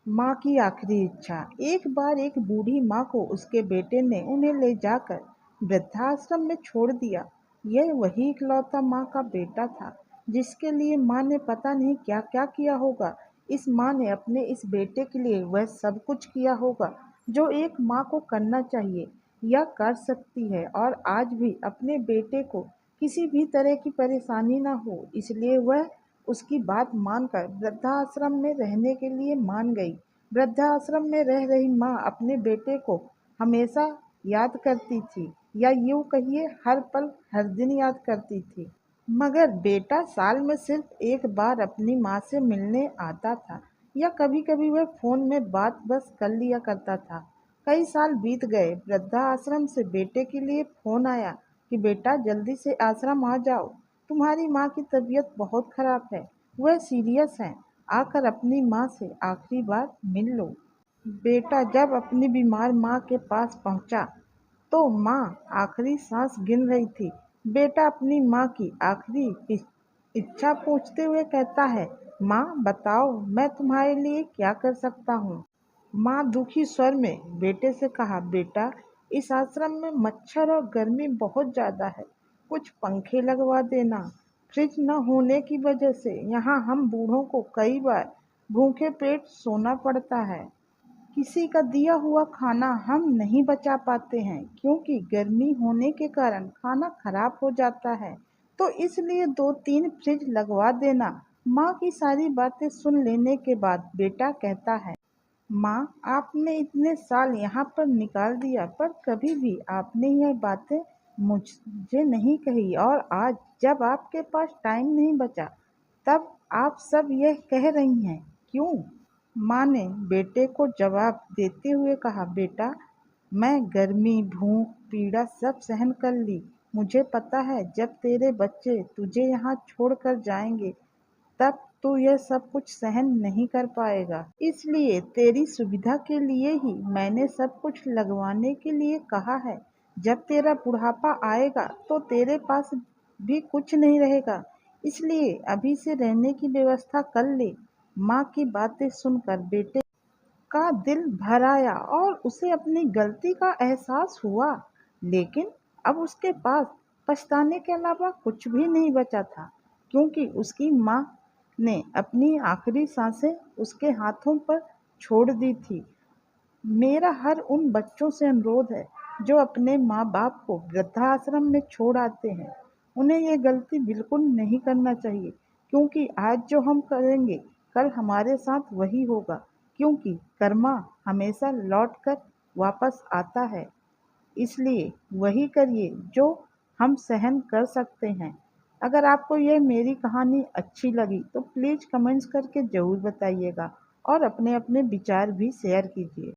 माँ की आखिरी इच्छा। एक बार एक बूढ़ी माँ को उसके बेटे ने उन्हें ले जाकर वृद्धाश्रम में छोड़ दिया। यह वही इकलौता माँ का बेटा था जिसके लिए माँ ने पता नहीं क्या क्या किया होगा। इस माँ ने अपने इस बेटे के लिए वह सब कुछ किया होगा जो एक माँ को करना चाहिए या कर सकती है, और आज भी अपने बेटे को किसी भी तरह की परेशानी ना हो, इसलिए वह उसकी बात मानकर वृद्धाश्रम में रहने के लिए मान गई। वृद्धाश्रम में रह रही माँ अपने बेटे को हमेशा याद करती थी, या यूँ कहिए हर पल हर दिन याद करती थी। मगर बेटा साल में सिर्फ एक बार अपनी माँ से मिलने आता था, या कभी-कभी वह फ़ोन में बात बस कर लिया करता था। कई साल बीत गए, वृद्धाश्रम से बेटे के लिए फ़ोन आया कि बेटा जल्दी से आश्रम आ जाओ, तुम्हारी माँ की तबीयत बहुत खराब है, वह सीरियस हैं, आकर अपनी माँ से आखिरी बार मिल लो। बेटा जब अपनी बीमार माँ के पास पहुंचा तो माँ आखिरी सांस गिन रही थी। बेटा अपनी माँ की आखिरी इच्छा पूछते हुए कहता है, माँ बताओ मैं तुम्हारे लिए क्या कर सकता हूँ। माँ दुखी स्वर में बेटे से कहा, बेटा इस आश्रम में मच्छर और गर्मी बहुत ज़्यादा है, कुछ पंखे लगवा देना। फ्रिज न होने की वजह से यहाँ हम बूढ़ों को कई बार भूखे पेट सोना पड़ता है। किसी का दिया हुआ खाना हम नहीं बचा पाते हैं क्योंकि गर्मी होने के कारण खाना खराब हो जाता है, तो इसलिए 2-3 फ्रिज लगवा देना। माँ की सारी बातें सुन लेने के बाद बेटा कहता है, माँ आपने इतने साल यहाँ पर निकाल दिया पर कभी भी आपने यह बातें मुझे नहीं कही, और आज जब आपके पास टाइम नहीं बचा तब आप सब यह कह रही हैं, क्यों? माँ ने बेटे को जवाब देते हुए कहा, बेटा मैं गर्मी, भूख, पीड़ा सब सहन कर ली। मुझे पता है जब तेरे बच्चे तुझे यहाँ छोड़ कर जाएंगे तब तू यह सब कुछ सहन नहीं कर पाएगा। इसलिए तेरी सुविधा के लिए ही मैंने सब कुछ लगवाने के लिए कहा है। जब तेरा बुढ़ापा आएगा तो तेरे पास भी कुछ नहीं रहेगा, इसलिए अभी से रहने की व्यवस्था कर ले। माँ की बातें सुनकर बेटे का दिल भर आया और उसे अपनी गलती का एहसास हुआ, लेकिन अब उसके पास पछताने के अलावा कुछ भी नहीं बचा था, क्योंकि उसकी माँ ने अपनी आखिरी सांसें उसके हाथों पर छोड़ दी थी। मेरा हर उन बच्चों से अनुरोध है जो अपने माँ-बाप को वृद्धाश्रम में छोड़ आते हैं। उन्हें ये गलती बिल्कुल नहीं करना चाहिए, क्योंकि आज जो हम करेंगे, कल हमारे साथ वही होगा, क्योंकि कर्मा हमेशा लौट कर वापस आता है। इसलिए वही करिए जो हम सहन कर सकते हैं। अगर आपको यह मेरी कहानी अच्छी लगी तो प्लीज़ कमेंट्स करके ज़रूर बताइएगा और अपने-अपने विचार भी शेयर कीजिए।